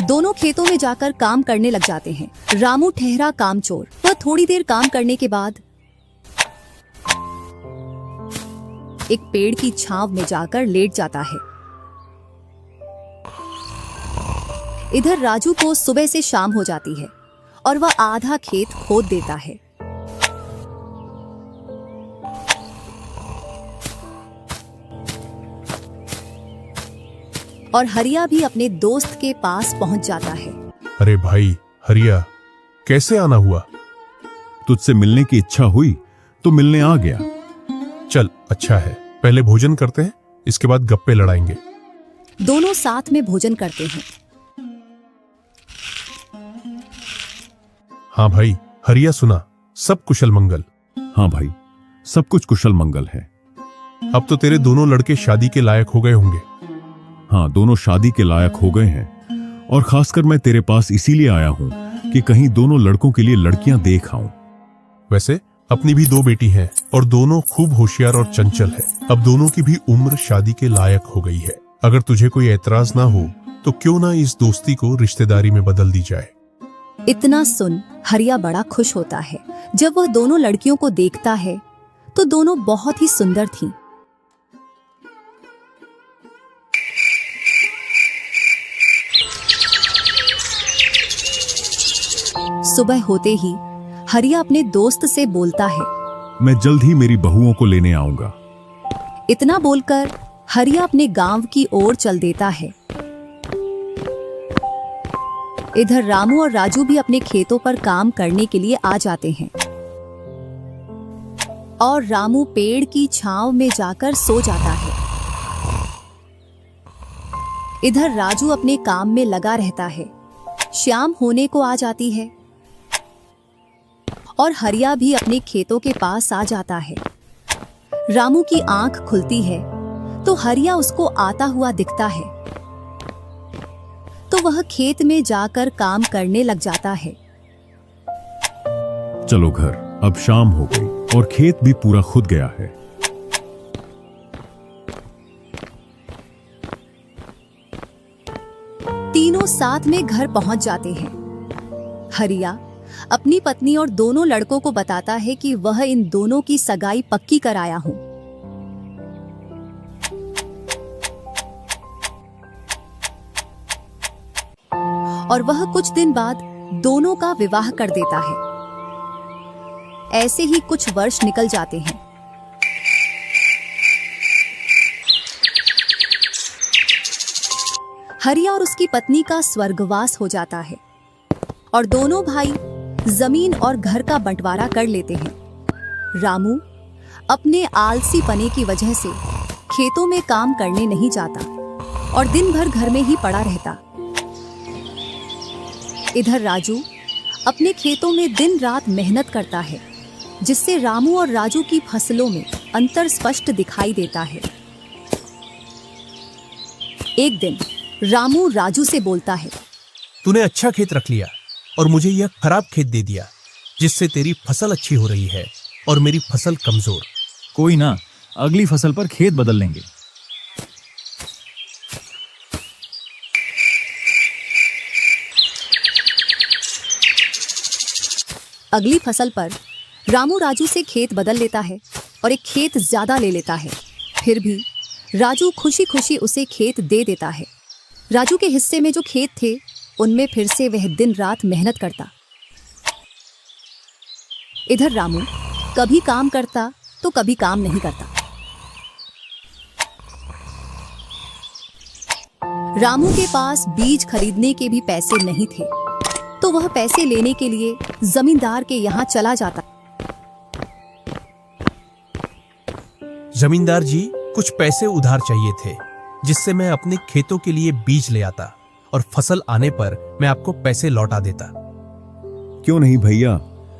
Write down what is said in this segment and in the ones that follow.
दोनों खेतों में जाकर काम करने लग जाते हैं। रामू ठहरा कामचोर। वह थोड़ी देर काम करने के बाद एक पेड़ की छांव में जाकर लेट जाता है। इधर राजू को सुबह से शाम हो जाती है और वह आधा खेत खोद देता है। और हरिया भी अपने दोस्त के पास पहुंच जाता है। अरे भाई हरिया, कैसे आना हुआ? तुझसे मिलने की इच्छा हुई तो मिलने आ गया। चल अच्छा है, पहले भोजन करते हैं, इसके बाद गप्पे लड़ाएंगे। दोनों साथ में भोजन करते हैं। हाँ भाई हरिया, सुना सब कुशल मंगल? हाँ भाई, सब कुछ कुशल मंगल है। अब तो तेरे दोनों लड़के शादी के लायक हो गए होंगे। हाँ, दोनों शादी के लायक हो गए हैं और खासकर मैं तेरे पास इसीलिए आया हूँ कि कहीं दोनों लड़कों के लिए लड़कियां देख आऊं। वैसे अपनी भी 2 बेटी हैं और दोनों खूब होशियार और चंचल है। अब दोनों की भी उम्र शादी के लायक हो गई है। अगर तुझे कोई एतराज ना हो तो क्यों ना इस दोस्ती को रिश्तेदारी में बदल दी जाए। इतना सुन हरिया बड़ा खुश होता है। जब वह दोनों लड़कियों को देखता है तो दोनों बहुत ही सुंदर थीं। सुबह होते ही हरिया अपने दोस्त से बोलता है, मैं जल्द ही मेरी बहुओं को लेने आऊंगा। इतना बोलकर हरिया अपने गांव की ओर चल देता है। इधर रामू और राजू भी अपने खेतों पर काम करने के लिए आ जाते हैं और रामू पेड़ की छांव में जाकर सो जाता है। इधर राजू अपने काम में लगा रहता है। शाम होने को आ जाती है और हरिया भी अपने खेतों के पास आ जाता है। रामू की आंख खुलती है तो हरिया उसको आता हुआ दिखता है, तो वह खेत में जाकर काम करने लग जाता है। चलो घर, अब शाम हो गई और खेत भी पूरा खुद गया है। तीनों साथ में घर पहुंच जाते हैं। हरिया अपनी पत्नी और दोनों लड़कों को बताता है कि वह इन दोनों की सगाई पक्की कराया हूं। और वह कुछ दिन बाद दोनों का विवाह कर देता है। ऐसे ही कुछ वर्ष निकल जाते हैं। हरिया और उसकी पत्नी का स्वर्गवास हो जाता है और दोनों भाई जमीन और घर का बंटवारा कर लेते हैं। रामू अपने आलसी पने की वजह से खेतों में काम करने नहीं जाता और दिन भर घर में ही पड़ा रहता। इधर राजू अपने खेतों में दिन रात मेहनत करता है, जिससे रामू और राजू की फसलों में अंतर स्पष्ट दिखाई देता है। एक दिन रामू राजू से बोलता है, तूने अच्छा खेत रख लिया और मुझे यह खराब खेत दे दिया, जिससे तेरी फसल अच्छी हो रही है और मेरी फसल कमजोर। कोई ना, अगली फसल पर खेत बदल लेंगे। अगली फसल पर रामू राजू से खेत बदल लेता है और एक खेत ज्यादा ले लेता है। फिर भी राजू खुशी खुशी उसे खेत दे देता है। राजू के हिस्से में जो खेत थे उनमें फिर से वह दिन रात मेहनत करता। इधर रामू कभी काम करता तो कभी काम नहीं करता। रामू के पास बीज खरीदने के भी पैसे नहीं थे, तो वह पैसे लेने के लिए जमींदार के यहाँ चला जाता। जमींदार जी, कुछ पैसे उधार चाहिए थे, जिससे मैं अपने खेतों के लिए बीज ले आता और फसल आने पर मैं आपको पैसे लौटा देता। क्यों नहीं भैया,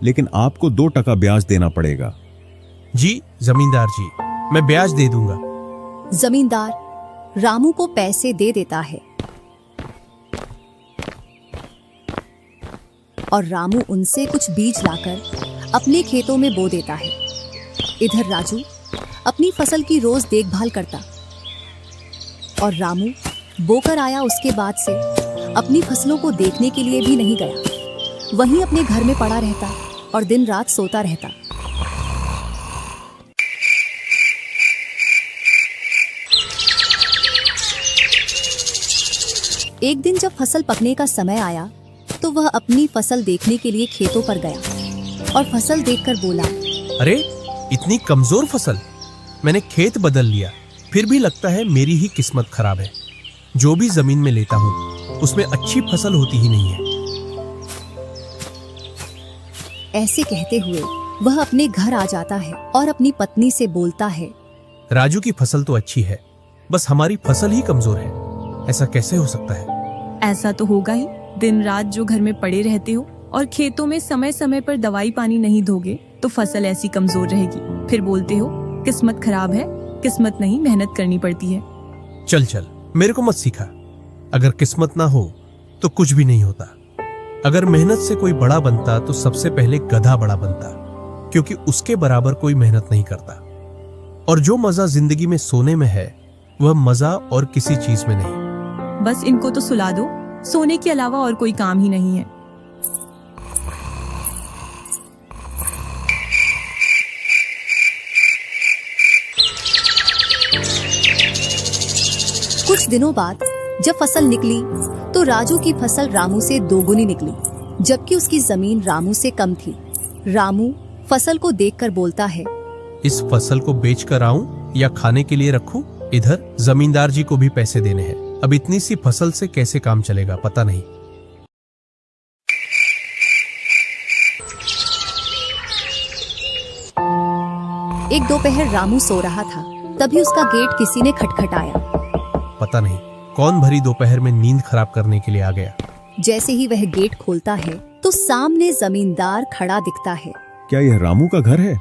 लेकिन आपको 2% ब्याज देना पड़ेगा। जी जमींदार जी, मैं ब्याज दे दूंगा। जमींदार रामू को पैसे दे देता है और रामू उनसे कुछ बीज लाकर अपने खेतों में बो देता है। इधर राजू अपनी फसल की रोज देखभाल करता और रामू बोकर आया उसके बाद से अपनी फसलों को देखने के लिए भी नहीं गया। वहीं अपने घर में पड़ा रहता और दिन रात सोता रहता। एक दिन जब फसल पकने का समय आया तो वह अपनी फसल देखने के लिए खेतों पर गया और फसल देखकर बोला, अरे इतनी कमजोर फसल। मैंने खेत बदल लिया, फिर भी लगता है मेरी ही किस्मत खराब है। जो भी जमीन में लेता हूँ उसमें अच्छी फसल होती ही नहीं है। ऐसे कहते हुए वह अपने घर आ जाता है और अपनी पत्नी से बोलता है, राजू की फसल तो अच्छी है, बस हमारी फसल ही कमजोर है। ऐसा कैसे हो सकता है? ऐसा तो होगा ही। दिन रात जो घर में पड़े रहते हो और खेतों में समय समय पर दवाई पानी नहीं दोगे तो फसल ऐसी कमजोर रहेगी। फिर बोलते हो किस्मत खराब है। किस्मत नहीं, मेहनत करनी पड़ती है। चल चल, मेरे को मत सिखा। अगर किस्मत ना हो तो कुछ भी नहीं होता। अगर मेहनत से कोई बड़ा बनता तो सबसे पहले गधा बड़ा बनता, क्योंकि उसके बराबर कोई मेहनत नहीं करता। और जो मजा जिंदगी में सोने में है वह मजा और किसी चीज में नहीं। बस इनको तो सुला दो, सोने के अलावा और कोई काम ही नहीं है। कुछ दिनों बाद जब फसल निकली तो राजू की फसल रामू से दोगुनी निकली, जबकि उसकी जमीन रामू से कम थी। रामू फसल को देखकर बोलता है, इस फसल को बेच कर आऊं या खाने के लिए रखूं? इधर जमींदार जी को भी पैसे देने हैं। अब इतनी सी फसल से कैसे काम चलेगा पता नहीं। एक दोपहर रामू सो रहा था, तभी उसका गेट किसी ने खटखटाया। पता नहीं कौन भरी दोपहर में नींद खराब करने के लिए आ गया। जैसे ही वह गेट खोलता है तो सामने जमींदार खड़ा दिखता है। क्या यह रामू का घर है?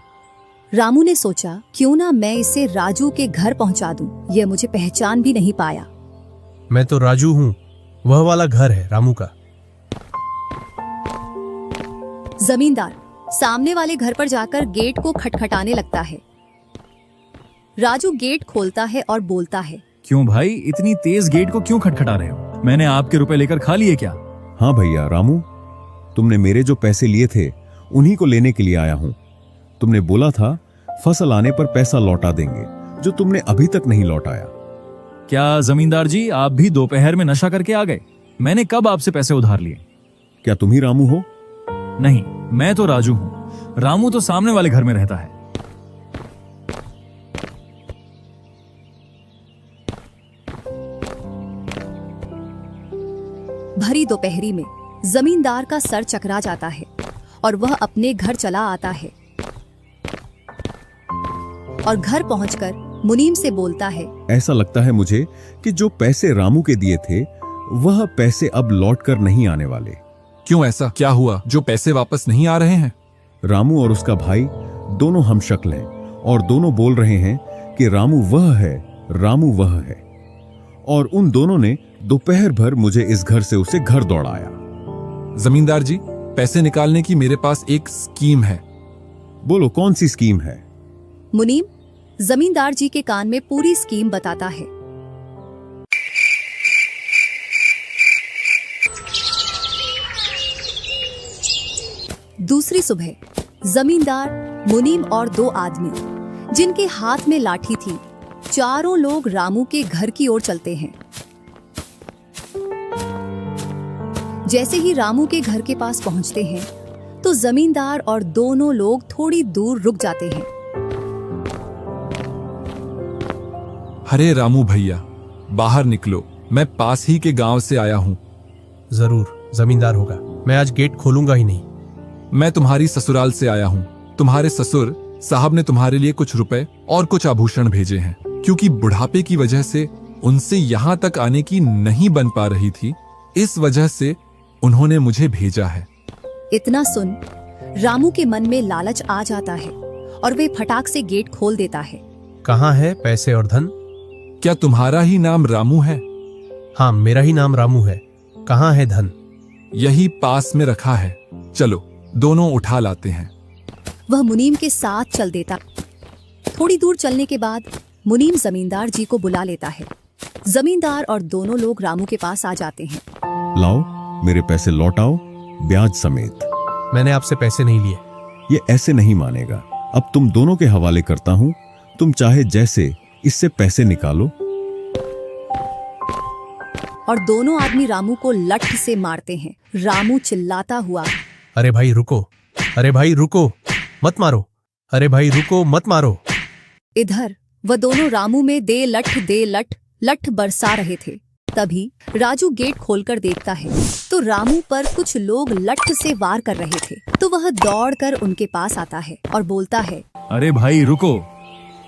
रामू ने सोचा, क्यों ना मैं इसे राजू के घर पहुंचा दूं। यह मुझे पहचान भी नहीं पाया। मैं तो राजू हूँ, वह वाला घर है रामू का। जमींदार सामने वाले घर पर जाकर गेट को खटखटाने लगता है। राजू गेट खोलता है और बोलता है, क्यों भाई, इतनी तेज गेट को क्यों खटखटा रहे हो? मैंने आपके रुपए लेकर खा लिए क्या? हाँ भैया रामू, तुमने मेरे जो पैसे लिए थे उन्हीं को लेने के लिए आया हूँ। तुमने बोला था फसल आने पर पैसा लौटा देंगे, जो तुमने अभी तक नहीं लौटाया। क्या जमींदार जी, आप भी दोपहर में नशा करके आ गए? मैंने कब आपसे पैसे उधार लिए? क्या तुम ही रामू हो? नहीं, मैं तो राजू हूँ। रामू तो सामने वाले घर में रहता है। भरी दोपहरी में जमींदार का सर चकरा जाता है और वह अपने घर चला आता है और घर पहुंचकर मुनीम से बोलता है, ऐसा लगता है मुझे कि जो पैसे रामू के दिए थे वह पैसे अब लौट कर नहीं आने वाले। क्यों, ऐसा क्या हुआ जो पैसे वापस नहीं आ रहे हैं? रामू और उसका भाई दोनों हमशक्ल हैं और दोनों बोल रहे हैं कि रामू वह है, रामू वह है। और उन दोनों ने दोपहर भर मुझे इस घर से उसे घर दौड़ाया। जमींदार जी, पैसे निकालने की मेरे पास एक स्कीम है। बोलो, कौन सी स्कीम है? मुनीम जमींदार जी के कान में पूरी स्कीम बताता है। दूसरी सुबह जमींदार, मुनीम और दो आदमी जिनके हाथ में लाठी थी, चारों लोग रामू के घर की ओर चलते हैं। जैसे ही रामू के घर के पास पहुंचते हैं तो जमींदार और दोनों लोग थोड़ी दूर रुक जाते हैं। अरे रामू भैया, बाहर निकलो, मैं पास ही के गांव से आया हूं। जरूर जमींदार होगा, मैं आज गेट खोलूंगा ही नहीं। मैं तुम्हारी ससुराल से आया हूं। तुम्हारे ससुर साहब ने तुम्हारे लिए कुछ रुपए और कुछ आभूषण भेजे हैं, क्योंकि बुढ़ापे की वजह से उनसे यहाँ तक आने की नहीं बन पा रही थी, इस वजह से उन्होंने मुझे भेजा है। इतना सुन रामू के मन में लालच आ जाता है और वे फटाक से गेट खोल देता है। कहाँ है पैसे और धन? क्या तुम्हारा ही नाम रामू है? हाँ, मेरा ही नाम रामू है। कहाँ है धन? यही पास में रखा है, चलो दोनों उठा लाते हैं। वह मुनीम के साथ चल देता। थोड़ी दूर चलने के बाद मुनीम जमींदार जी को बुला लेता है। जमींदार और दोनों लोग रामू के पास आ जाते हैं। लाओ, मेरे पैसे लौटाओ, ब्याज समेत। मैंने आपसे पैसे नहीं लिए। ये ऐसे नहीं मानेगा। अब तुम दोनों के हवाले करता हूं, तुम चाहे जैसे इससे पैसे निकालो। और दोनों आदमी रामू को लठ से मारते हैं। रामू चिल्लाता हुआ, अरे भाई रुको, अरे भाई रुको, मत मारो, अरे भाई रुको, मत मारो। इधर वह दोनों रामू में दे लठ लठ बरसा रहे थे। तभी राजू गेट खोलकर देखता है तो रामू पर कुछ लोग लठ से वार कर रहे थे। तो वह दौड़कर उनके पास आता है और बोलता है, अरे भाई रुको।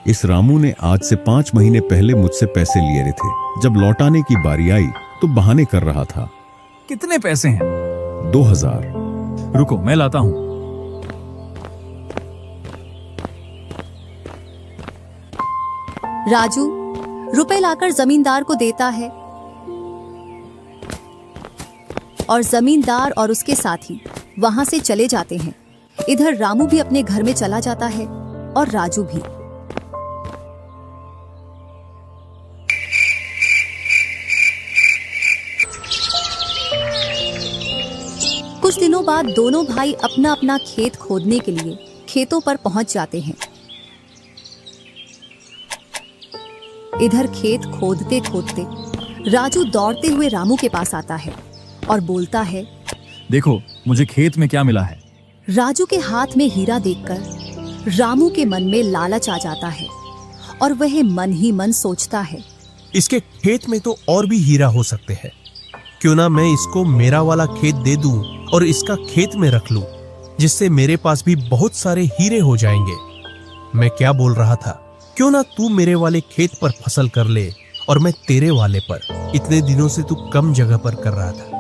इस रामू ने आज से 5 महीने पहले मुझसे पैसे लिए थे। जब लौटाने की बारी आई तो बहाने कर रहा था। कितने पैसे हैं? 2000। रुको, मैं लाता हूं। राजू रुपए लाकर जमींदार को देता है और जमींदार और उसके साथी वहां से चले जाते हैं। इधर रामू भी अपने घर में चला जाता है और राजू भी। कुछ दिनों बाद दोनों भाई अपना अपना खेत खोदने के लिए खेतों पर पहुंच जाते हैं। इधर खेत खोदते खोदते राजू दौड़ते हुए रामू के पास आता है और बोलता है, देखो मुझे खेत में क्या मिला है। राजू के हाथ में हीरा देखकर रामू के मन में लालच आ जाता है और वह मन ही मन सोचता है, इसके खेत में तो और भी हीरा हो सकते हैं। क्यों ना मैं इसको मेरा वाला खेत दे दूं और इसका खेत में रख लूं, जिससे मेरे पास भी बहुत सारे हीरे हो जाएंगे। मैं क्या बोल रहा था, क्यों ना तू मेरे वाले खेत पर फसल कर ले और मैं तेरे वाले पर। इतने दिनों से तू कम जगह पर कर रहा था।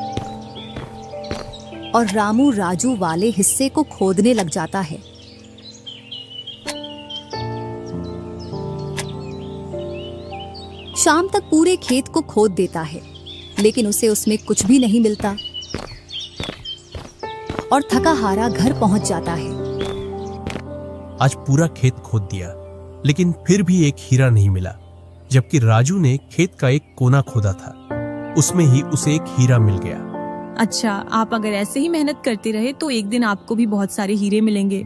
और रामू राजू वाले हिस्से को खोदने लग जाता है। शाम तक पूरे खेत को खोद देता है, लेकिन उसे उसमें कुछ भी नहीं मिलता और थका हारा घर पहुंच जाता है। आज पूरा खेत खोद दिया, लेकिन फिर भी एक हीरा नहीं मिला, जबकि राजू ने खेत का एक कोना खोदा था, उसमें ही उसे एक हीरा मिल गया। अच्छा, आप अगर ऐसे ही मेहनत करते रहे तो एक दिन आपको भी बहुत सारे हीरे मिलेंगे।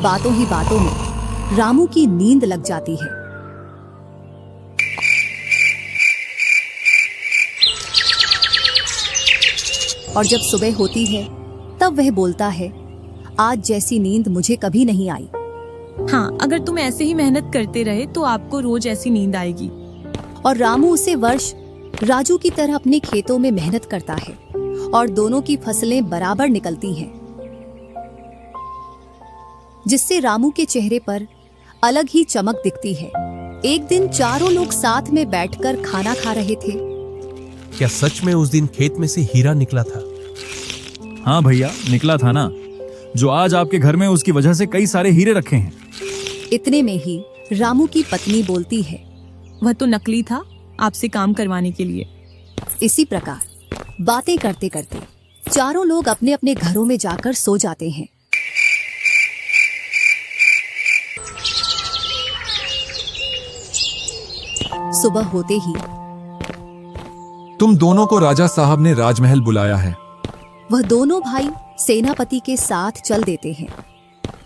बातों ही बातों में रामू की नींद लग जाती है। और जब सुबह होती है तब वह बोलता है, आज जैसी नींद मुझे कभी नहीं आई। हाँ, अगर तुम ऐसे ही मेहनत करते रहे तो आपको रोज ऐसी नींद आएगी। और रामू उसे वर्ष राजू की तरह अपने खेतों में मेहनत करता है और दोनों की फसलें बराबर निकलती हैं, जिससे रामू के चेहरे पर अलग ही चमक दिखती है। एक दिन चारों लोग साथ में बैठकर खाना खा रहे थे। क्या सच में उस दिन खेत में से हीरा निकला था? हाँ भैया, निकला था ना। जो आज आपके घर में उसकी वजह से कई सारे हीरे रखे हैं। इतने में ही रामू की पत्नी बोलती है, वह तो नकली था, आपसे काम करवाने के लिए। इसी प्रकार बातें करते करते चारों लोग अपने अपने घरों में जाकर सो जाते हैं। सुबह होते ही तुम दोनों को राजा साहब ने राजमहल बुलाया है। वह दोनों भाई सेनापति के साथ चल देते हैं।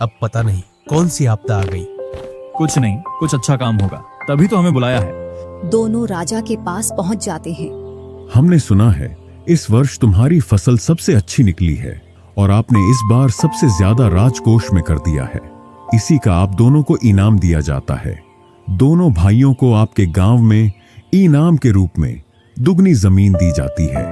अब पता नहीं कौन सी आपदा आ गई। कुछ नहीं, कुछ अच्छा काम होगा, तभी तो हमें बुलाया है। दोनों राजा के पास पहुंच जाते हैं। हमने सुना है इस वर्ष तुम्हारी फसल सबसे अच्छी निकली है और आपने इस बार सबसे ज्यादा राजकोष में कर दिया है। इसी का आप दोनों को इनाम दिया जाता है। दोनों भाइयों को आपके गांव में इनाम के रूप में दुगनी जमीन दी जाती है।